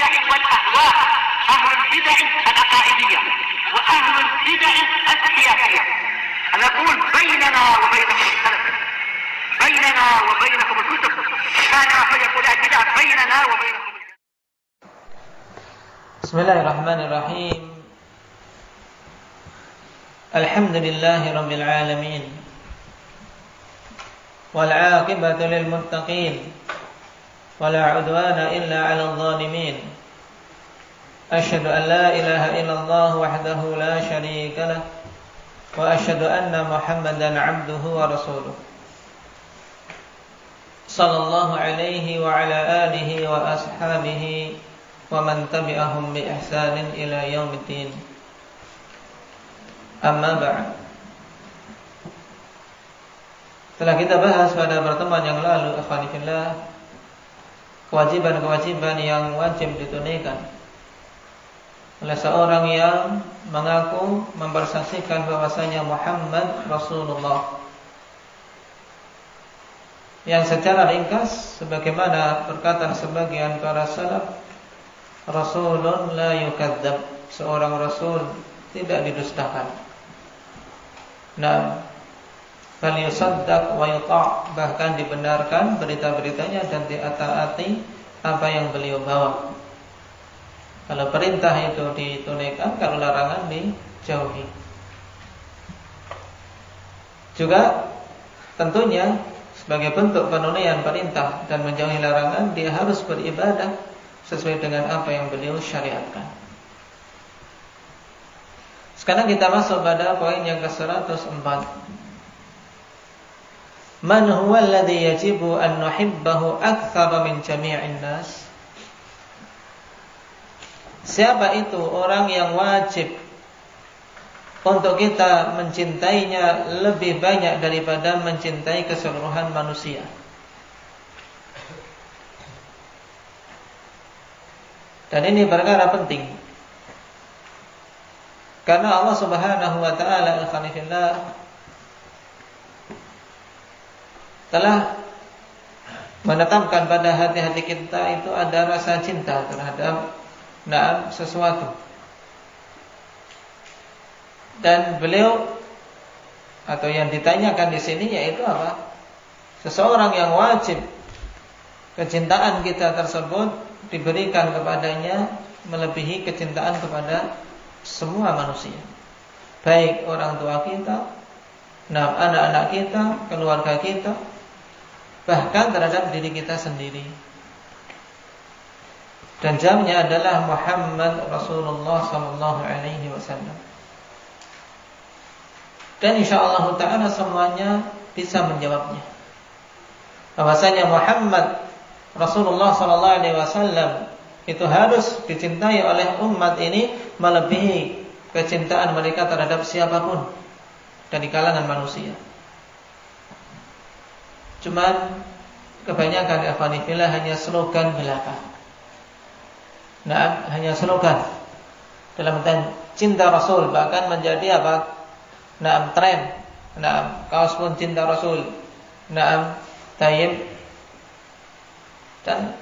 البدع والأهواء، أهل البدع العقائدية وأهل البدع السياسية. نقول بيننا وبينكم السلف، بيننا وبينكم الكتب، كان فيقول البدع بيننا وبينكم. Bismillahirrahmanirrahim. Alhamdulillahi rabbil alamin. Wal 'aqibatu lil muttaqin. Wala 'udwana illa 'alal zalimin. Asyhadu an la ilaha illallah wahdahu la syarika lah. Wa asyhadu anna Muhammadan 'abduhu wa rasuluh. Sallallahu alaihi wa ala alihi wa ashabihi wa man tabi'ahum bi ihsanin ila yaumiddin. Amma ba'd. Telah kita bahas pada pertemuan yang lalu, akhwani fillah, kewajiban-kewajiban yang wajib ditunaikan oleh seorang yang mengaku mempersaksikan bahwasanya Muhammad Rasulullah, yang secara ringkas sebagaimana perkataan sebagian para salaf, Rasulun la yukadzab, seorang rasul tidak didustakan. Nah, bal yusaddaq wa yuta', bahkan dibenarkan berita-beritanya dan ditaati apa yang beliau bawa. Kalau perintah itu ditunaikan, kalau larangan dijauhi. Juga tentunya sebagai bentuk penunaian perintah dan menjauhi larangan, dia harus beribadah sesuai dengan apa yang beliau syariatkan. Sekarang kita masuk pada poin yang ke-104. Man huwa alladhi yajibu an nuhibbahu akthara min jami'in nas? Siapa itu orang yang wajib untuk kita mencintainya lebih banyak daripada mencintai keseluruhan manusia? Dan ini perkara penting, karena Allah Subhanahu wa taala telah menetapkan pada hati-hati kita itu ada rasa cinta terhadap sesuatu. Dan beliau atau yang ditanyakan di sini yaitu apa? Seseorang yang wajib kecintaan kita tersebut diberikan kepadanya melebihi kecintaan kepada semua manusia, baik orang tua kita, anak-anak kita, keluarga kita, bahkan terhadap diri kita sendiri. Dan jawabnya adalah Muhammad Rasulullah sallallahu alaihi wasallam. Dan insyaallah taala semuanya bisa menjawabnya. Bahwasanya Muhammad Rasulullah sallallahu alaihi wasallam itu harus dicintai oleh umat ini melebihi kecintaan mereka terhadap siapapun dari kalangan manusia. Cuman kebanyakan ikhwani fillah hanya slogan belaka. Hanya slogan dalam cinta Rasul, bahkan menjadi apa? Tren. Kaos pun cinta Rasul. Tayyib, dan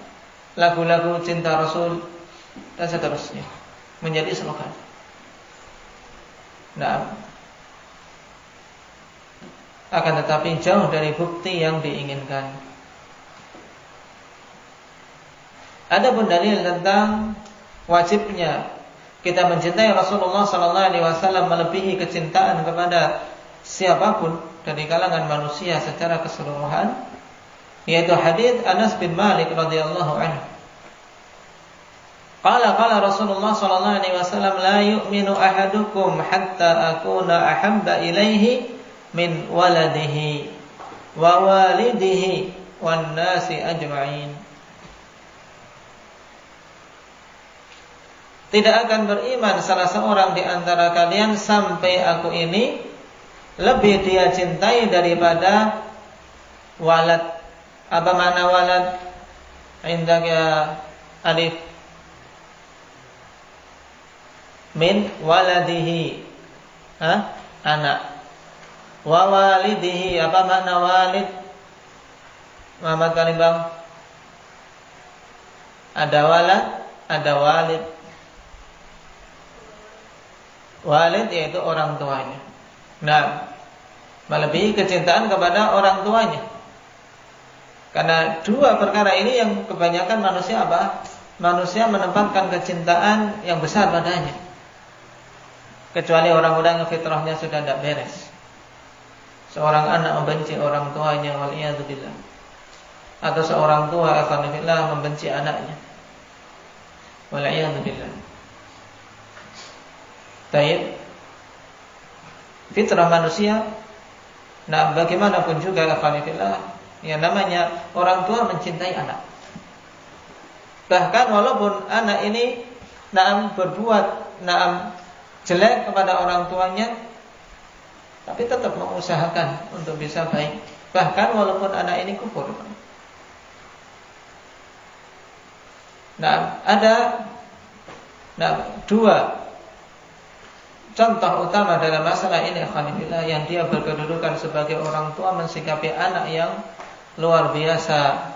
lagu-lagu cinta Rasul dan seterusnya menjadi slogan. Akan tetapi jauh dari bukti yang diinginkan. Adapun dalil tentang wajibnya kita mencintai Rasulullah sallallahu alaihi wasallam melebihi kecintaan kepada siapapun dari kalangan manusia secara keseluruhan, yaitu hadits Anas bin Malik radhiyallahu anhu. Qala Rasulullah sallallahu alaihi wasallam, la yu'minu ahadukum hatta akuna ahabba ilaihi min waladihi wa walidihi wan nasi ajma'in. Tidak akan beriman salah seorang di antara kalian sampai aku ini lebih dia cintai daripada walad. Apa makna walad? Indaka alif min waladihi, anak. Wa walidihi, apa makna walid? Muhammad Karim Bang. Ada walad, ada walid. Walid yaitu orang tuanya. Nah, melebihi kecintaan kepada orang tuanya. Karena dua perkara ini yang kebanyakan manusia apa? Manusia menempatkan kecintaan yang besar padanya. Kecuali orang-orang yang fitrahnya sudah tidak beres. Seorang anak membenci orang tuanya, waliyadzubillah. Atau seorang tua alhamdulillah membenci anaknya, waliyadzubillah. Taib. Fitrah manusia. Nah, bagaimanapun juga alhamdulillah, yang namanya orang tua mencintai anak. Bahkan walaupun anak ini berbuat jelek kepada orang tuanya, tapi tetap mengusahakan untuk bisa baik. Bahkan walaupun anak ini kufur. Ada dua contoh utama dalam masalah ini, alhamdulillah, yang dia berkedudukan sebagai orang tua mensikapi anak yang luar biasa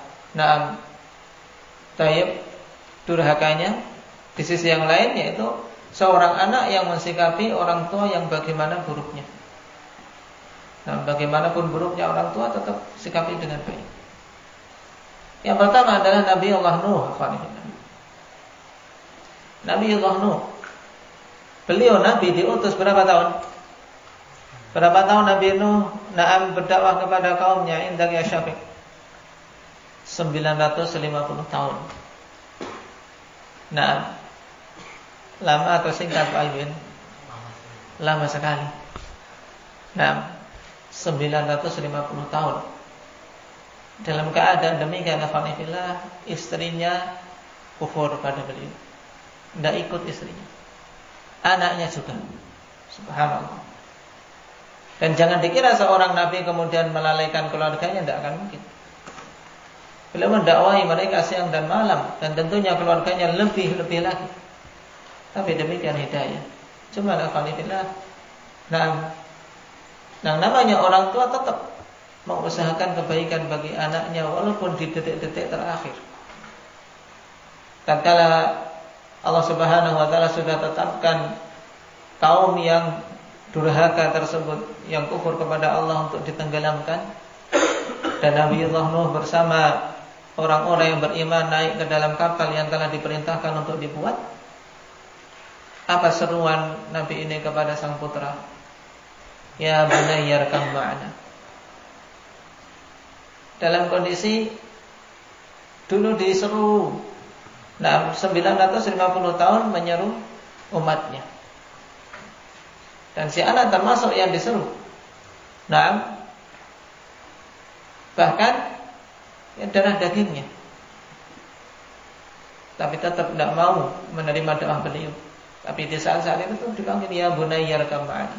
durhakanya. Di sisi yang lain yaitu seorang anak yang mensikapi orang tua yang bagaimana buruknya. Bagaimanapun buruknya orang tua tetap sikapi dengan baik. Yang pertama adalah Nabi Allah Nuh. Nabi Allah Nuh, beliau Nabi diutus berapa tahun? Berapa tahun Nabi Nuh berdakwah kepada kaumnya? Indak ya Syafiq, 950 tahun. Lama atau singkat Pak Alvin? Lama sekali. 950 tahun. Dalam keadaan demikian, alhamdulillah, istrinya kufur pada beliau, tidak ikut istrinya, anaknya juga. Subhanallah. Dan jangan dikira seorang nabi kemudian melalaikan keluarganya, tidak akan mungkin. Beliau mendakwahi mereka siang dan malam, dan tentunya keluarganya lebih lagi. Tapi demikian hidayah. Cuma alhamdulillah, namanya orang tua tetap mengusahakan kebaikan bagi anaknya walaupun di detik-detik terakhir. Tatkala Allah Subhanahu wa taala sudah tetapkan kaum yang durhaka tersebut, yang kufur kepada Allah, untuk ditenggelamkan, dan Nabi Allah Nuh bersama orang-orang yang beriman naik ke dalam kapal yang telah diperintahkan untuk dibuat, apa seruan Nabi ini kepada sang putra? Ya bunayya arkam ma'ana. Dalam kondisi dulu diseru 950 tahun menyeru umatnya, dan si anak termasuk yang diseru. Bahkan darah dagingnya, tapi tetap tidak mau menerima doa beliau. Tapi di saat-saat itu dipanggil ya bunayya arkam ma'ana.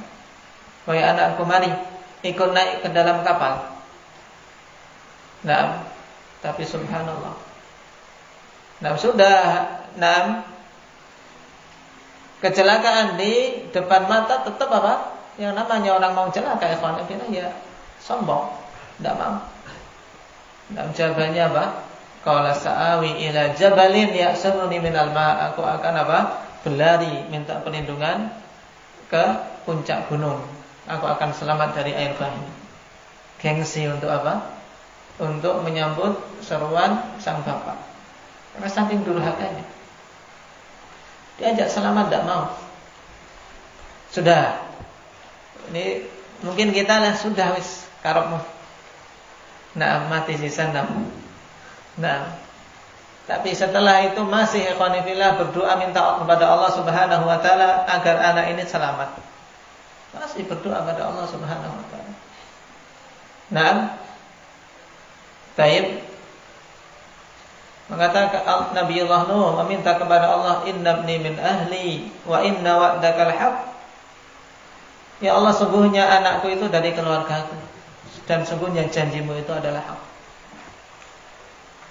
Wahai anakku, mari ikut naik ke dalam kapal. Tapi subhanallah, sudah kecelakaan di depan mata, tetap apa? Yang namanya orang mau celaka, ya sombong, tidak mau. Jawabannya apa? Qala sa'awi ila jabalin ya'suruni minal ma'. Aku akan berlari minta perlindungan ke puncak gunung. Aku akan selamat dari air bah ini. Gengsi untuk apa? Untuk menyambut seruan sang bapak. Karena saking durhakanya, diajak selamat tidak mau. Sudah, ini mungkin kita lah sudah wis karepmu. Mati sisan. Tapi setelah itu masih ikhwanifillah berdoa minta kepada Allah Subhanahu wa taala agar anak ini selamat. Masih berdoa kepada Allah Subhanahu wa taala. Taib mengatakan Nabi Allah Nuh meminta kepada Allah, inna ibni min ahli wa inna wa'dakal haq. Ya Allah, sungguhnya anakku itu dari keluargaku, dan sungguhnya janjimu itu adalah hak.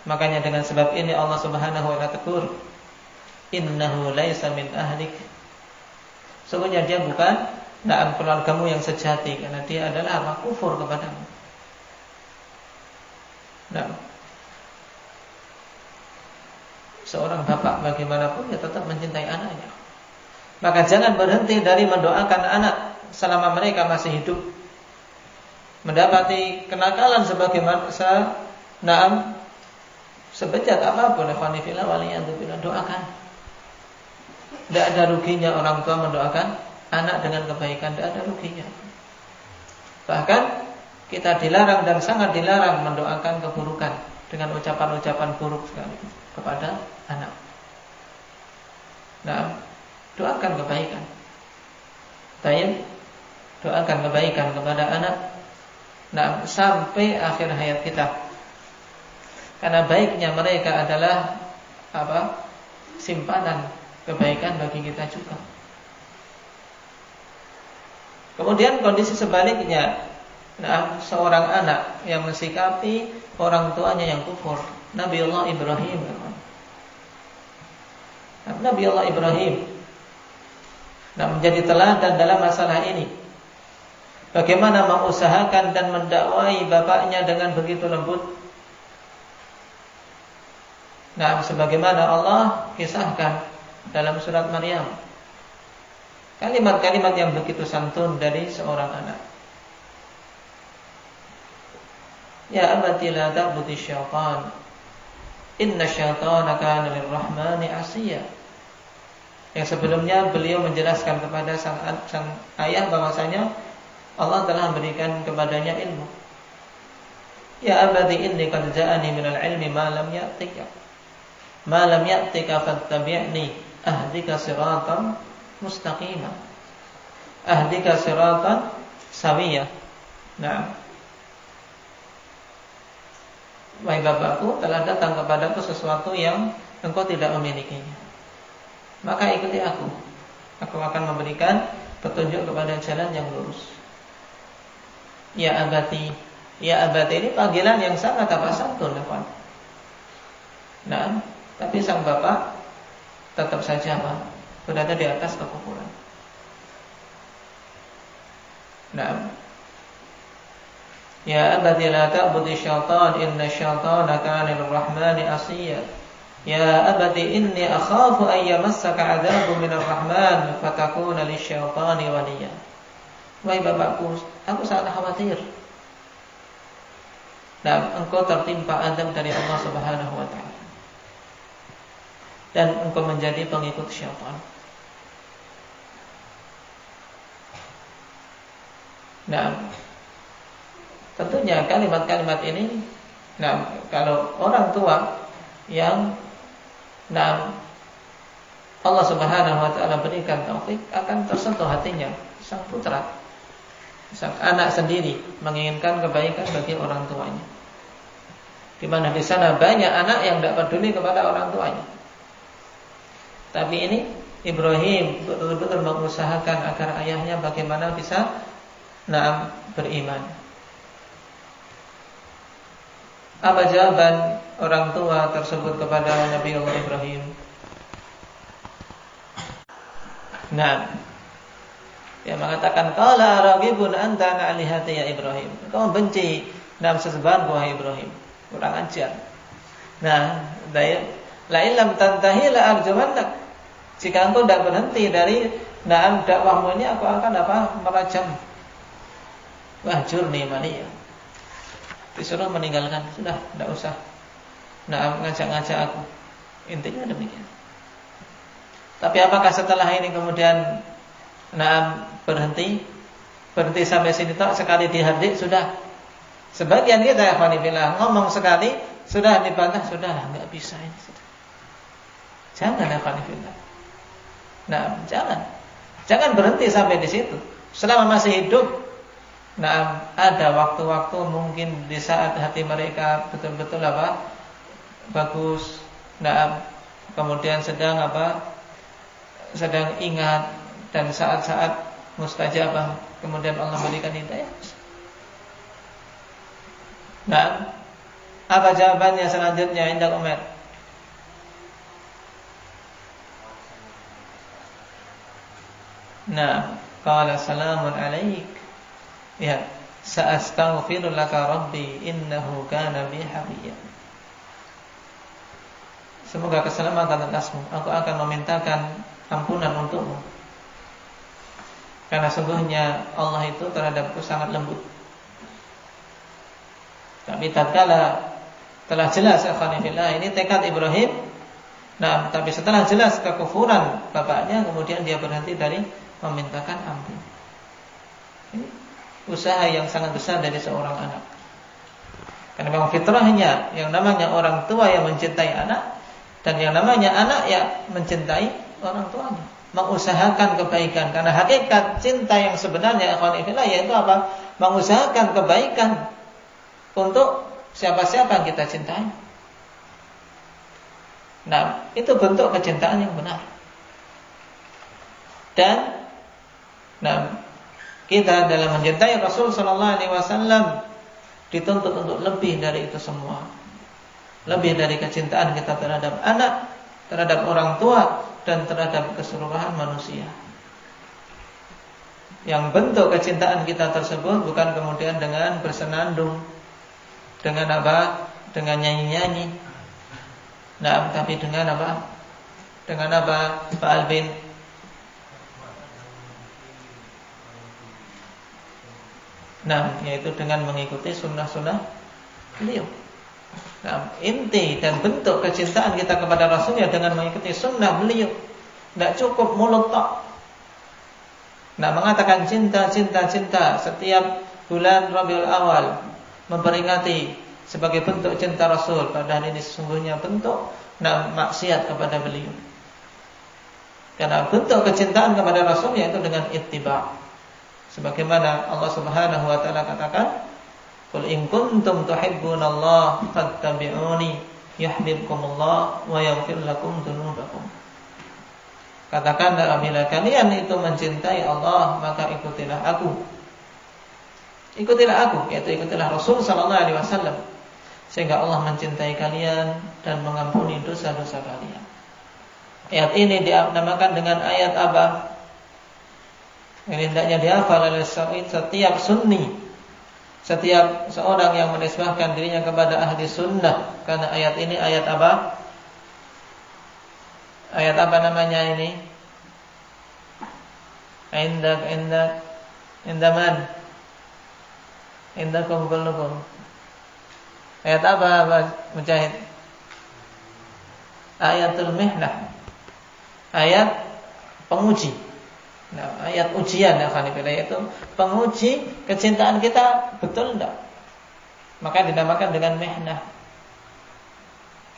Makanya dengan sebab ini Allah Subhanahu wa ta'ala tegur, innahu laisa min ahlik. Sungguhnya dia bukan keluargamu yang sejati, karena dia adalah kufur kepadamu. seorang bapak bagaimanapun ya tetap mencintai anaknya. Maka jangan berhenti dari mendoakan anak selama mereka masih hidup. Mendapati kenakalan sebagaimana sebejat apapun, ikhwanifillah waliyadzubillah, doakan. Tidak ada ruginya orang tua mendoakan anak dengan kebaikan, tidak ada ruginya. Bahkan kita dilarang dan sangat dilarang mendoakan keburukan dengan ucapan-ucapan buruk sekali kepada anak. Nah, doakan kebaikan. Baik, doakan kebaikan kepada anak. Nah, sampai akhir hayat kita. Karena baiknya mereka adalah simpanan kebaikan bagi kita juga. Kemudian kondisi sebaliknya, seorang anak yang mensikapi orang tuanya yang kufur, Nabiullah Ibrahim. Nabiullah Ibrahim menjadi teladan dalam masalah ini. Bagaimana mengusahakan dan mendakwai bapaknya dengan begitu lembut. Sebagaimana Allah kisahkan dalam surat Maryam, kalimat-kalimat yang begitu santun dari seorang anak. Ya abati la ta'budi syaitan, inna syaitana kana lirrahmani 'asiya. Yang sebelumnya beliau menjelaskan kepada sang ayah bahwasanya Allah telah memberikan kepadanya ilmu. Ya abati inni qad ja'ani minal ilmi ma lam ya'tika. Ma lam ya'tika fattabi'ni ahdika siratan mustaqimah. Ahdika siratan sawiyah. Wahai bapakku, telah datang kepadaku sesuatu yang engkau tidak memilikinya. Maka ikuti aku. Aku akan memberikan petunjuk kepada jalan yang lurus. Ya abati. Ya abati ini panggilan yang sangat santun, kawan. Tapi sang bapak tetap saja berada di atas kekufuran. Ya abati la ta'budi syaitan, inna syaitana kana lirrahmani 'asiya. Ya abati inni akhafu an yamassaka 'adzabun minar rahman fatakuna lisyaitani waliya. Wahai bapakku, aku sangat khawatir. Engkau tertimpa azab dari Allah Subhanahu wa taala. Dan engkau menjadi pengikut syaitan. Tentunya kalimat-kalimat ini, kalau orang tua yang Allah Subhanahu wa taala berikan taufik, akan tersentuh hatinya sang putra, sang anak sendiri menginginkan kebaikan bagi orang tuanya. Di mana di sana banyak anak yang tidak peduli kepada orang tuanya. Tapi ini Ibrahim betul-betul mengusahakan agar ayahnya bagaimana bisa beriman. Apa jawaban orang tua tersebut kepada Nabi Allah Ibrahim? Dia mengatakan, qala raghibun anta an alihati ya Ibrahim. Kau benci sesembahan wahai Ibrahim. Kurang ajar. La illam tantahi la arjumannak. Jika engkau tidak berhenti dari dakwahmu ini, aku akan merajam. Wahjurni maliya. Disuruh meninggalkan, sudah, tidak usah ngajak-ngajak aku. Intinya demikian. Tapi apakah setelah ini kemudian berhenti sampai sini tak, sekali dihadik sudah? Sebagian kita ya Fanifillah ngomong sekali sudah dibantah, sudah nggak bisa ini sudah. Jangan ya Fanifillah. Jangan berhenti sampai di situ. Selama masih hidup, ada waktu-waktu mungkin di saat hati mereka betul-betul bagus, kemudian sedang ingat, dan saat-saat mustajabah kemudian Allah berikan hidayah. Apa jawabannya selanjutnya Indah Umar? Qala salamun alaik. Ya, sa'astaghfiru laka rabbi innahu kana bi hafiya. semoga keselamatan atasmu. Aku akan memintakan ampunan untukmu. Karena sungguhnya Allah itu terhadapku sangat lembut. Tapi tatkala telah jelas akhwanifillah ini tekad Ibrahim. Nah, tapi setelah jelas kekufuran bapaknya, kemudian dia berhenti dari memintakan ampun. Ini usaha yang sangat besar dari seorang anak. Karena memang fitrahnya yang namanya orang tua yang mencintai anak, dan yang namanya anak yang mencintai orang tuanya, mengusahakan kebaikan. Karena hakikat cinta yang sebenarnya akhwanifillah yaitu apa? Mengusahakan kebaikan untuk siapa-siapa yang kita cintai. Nah, itu bentuk kecintaan yang benar. Dan kita dalam mencintai Rasul sallallahu alaihi wasallam dituntut untuk lebih dari itu semua. Lebih dari kecintaan kita terhadap anak, terhadap orang tua, dan terhadap keseluruhan manusia. Yang bentuk kecintaan kita tersebut bukan kemudian dengan bersenandung, dengan apa? Dengan nyanyi-nyanyi. Nah, tapi dengan apa? Dengan apa, Pak Albin? Nah, yaitu dengan mengikuti sunnah-sunnah beliau. Nah, inti dan bentuk kecintaan kita kepada Rasulnya dengan mengikuti sunnah beliau. Tidak cukup mulut tok. Nah, mengatakan cinta, cinta, cinta setiap bulan Rabiul Awal, memperingati sebagai bentuk cinta Rasul, padahal ini sesungguhnya bentuk maksiat kepada beliau. Karena bentuk kecintaan kepada Rasul yaitu dengan ittiba'. Sebagaimana Allah Subhanahu wa taala katakan, "Qul in kuntum tuhibbunallaha fattabi'uni yuhibbukumullah wa yaghfir lakum dzunubakum." Katakanlah, apabila kalian itu mencintai Allah, maka ikutilah aku. Ikutilah aku, yaitu ikutilah Rasul sallallahu alaihi wasallam, sehingga Allah mencintai kalian dan mengampuni dosa-dosa kalian. Ayat ini dinamakan dengan ayat apa? Ini hendaknya dihafal oleh setiap sunni, setiap seorang yang menisbahkan dirinya kepada ahli sunnah. Karena ayat ini ayat apa? Ayat apa namanya ini? Indaman indakum kullukum. Ayat apa Mujahid? Ayatul mihnah. Ayat penguji. Nah, ayat ujian ya khanifillah, itu penguji kecintaan kita betul enggak. Maka dinamakan dengan mihnah.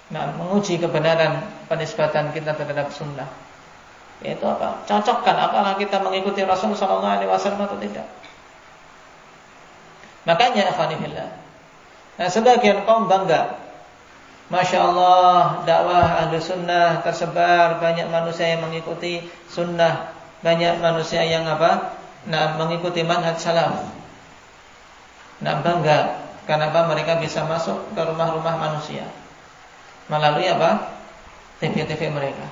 Nah, menguji kebenaran penisbatan kita terhadap sunnah. Yaitu apa? Cocokkan apakah kita mengikuti Rasul sallallahu alaihi wasallam atau tidak. Makanya khanifillah, nah sebagian kaum bangga, Masya Allah, dakwah ahli sunnah tersebar, banyak manusia yang mengikuti sunnah, banyak manusia yang apa? Mengikuti manhaj salaf. Bangga karena apa? Mereka bisa masuk ke rumah-rumah manusia melalui apa? TV-TV mereka.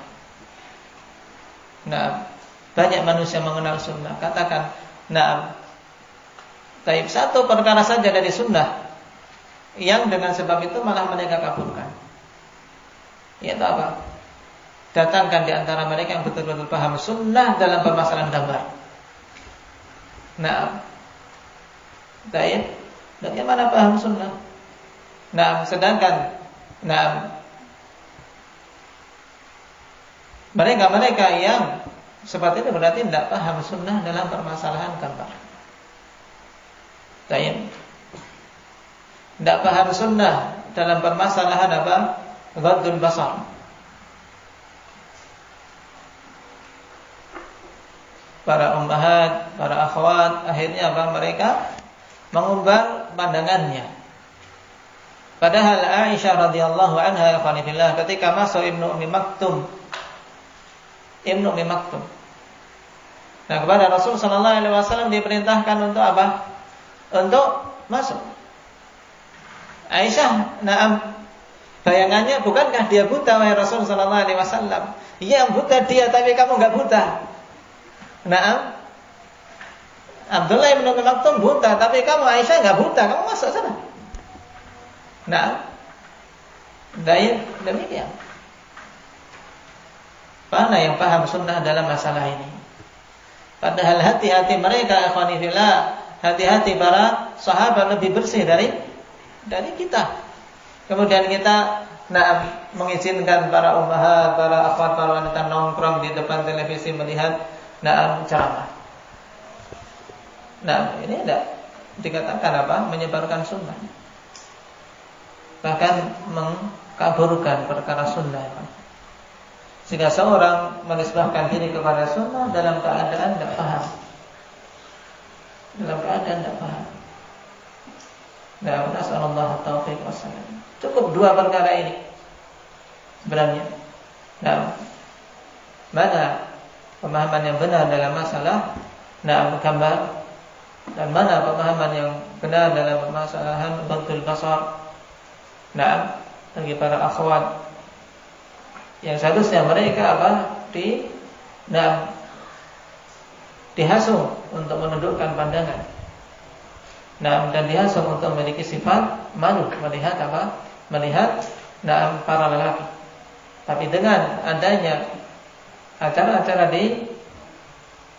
Banyak manusia mengenal sunnah. Katakan, taib satu perkara saja dari sunnah yang dengan sebab itu malah mereka kabulkan. Yaitu apa? Datangkan di antara mereka yang betul-betul paham sunnah dalam permasalahan gambar. Taib, bagaimana paham sunnah? Sedangkan mereka yang seperti itu berarti tidak paham sunnah dalam permasalahan gambar. Taib, tidak paham sunnah dalam permasalahan apa? Ghaddul basar. Para ummahat, para akhwat, akhirnya apa? Mereka mengumbar pandangannya. Padahal Aisyah radhiyallahu anha ketika masuk Ibnu Ummi Maktum, kepada Rasul sallallahu alaihi wasallam diperintahkan untuk apa? Untuk masuk. Aisyah, bayangannya bukankah dia buta wahai Rasul sallallahu alaihi wasallam? Iya, buta dia, tapi kamu enggak buta. Abdullah bin Ummi Maktum buta, tapi kamu Aisyah enggak buta, kamu masuk sana. Demikian. Mana yang paham sunnah dalam masalah ini? Padahal hati-hati mereka, ikhwani fillah, hati-hati para sahabat lebih bersih dari kita. Kemudian kita mengizinkan para ummahat, para akhwat, para wanita nongkrong di depan televisi melihat ceramah. Ini tidak dikatakan menyebarkan sunnah, bahkan mengkaburkan perkara sunnah. Sehingga seorang menisbahkan diri kepada sunnah dalam keadaan tidak paham. Nasallallahu taufiq wassalam. Cukup dua perkara ini sebenarnya. Mana pemahaman yang benar dalam masalah gambar, dan mana pemahaman yang benar dalam permasalahan bantul basar. Bagi para akhwat yang seharusnya mereka dihasung untuk menundukkan pandangan. Dan dihasung untuk memiliki sifat malu melihat para lelaki. Tapi dengan adanya acara-acara di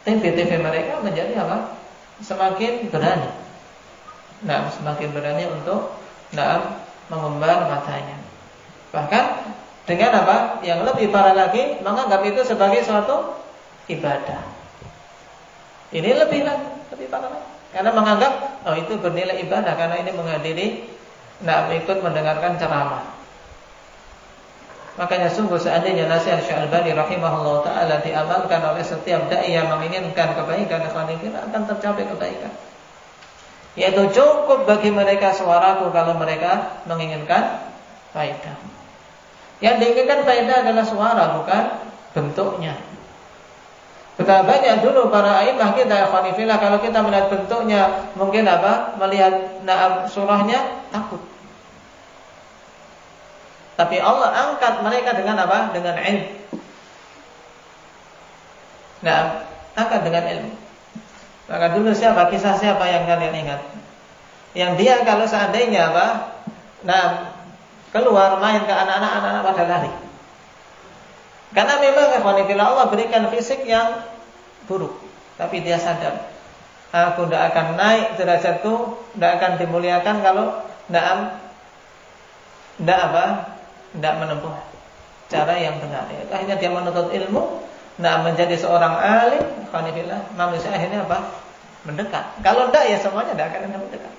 TV mereka menjadi semakin berani. Semakin berani untuk mengumbar matanya. Bahkan dengan yang lebih parah lagi, menganggap itu sebagai suatu ibadah. Ini lebih parah lagi. Karena menganggap itu bernilai ibadah karena ini menghadiri ikut mendengarkan ceramah. Makanya sungguh seandainya nasihat Syekh Albani rahimahullah taala diamalkan oleh setiap dai yang menginginkan kebaikan, akan tercapai kebaikan. Yaitu cukup bagi mereka suaraku kalau mereka menginginkan faedah. Yang diinginkan faedah adalah suara, bukan bentuknya. Betapa banyak dulu para a'immah kita, ikhwanifillah, kalau kita melihat bentuknya, mungkin melihat surahnya takut. Tapi Allah angkat mereka dengan dengan ilmu. Angkat dengan ilmu. Maka dulu kisah siapa yang kalian ingat? Yang dia kalau seandainya keluar main ke anak-anak pada lari. Karena memang ikhwanifillah Allah berikan fisik yang buruk, tapi dia sadar, aku tidak akan naik derajatku, tidak akan dimuliakan kalau tidak menempuh cara yang benar. Akhirnya dia menuntut ilmu, menjadi seorang alim, ikhwanifillah, manusia akhirnya mendekat. Kalau tidak ya semuanya tidak akan mendekat.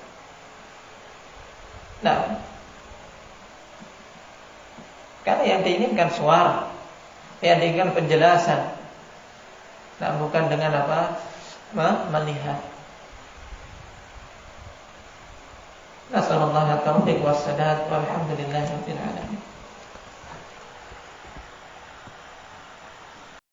Karena yang diinginkan suara, yang diinginkan penjelasan, bukan dengan melihat. Nasallallahu taufiq wassadat walhamdulillahirabbil alamin.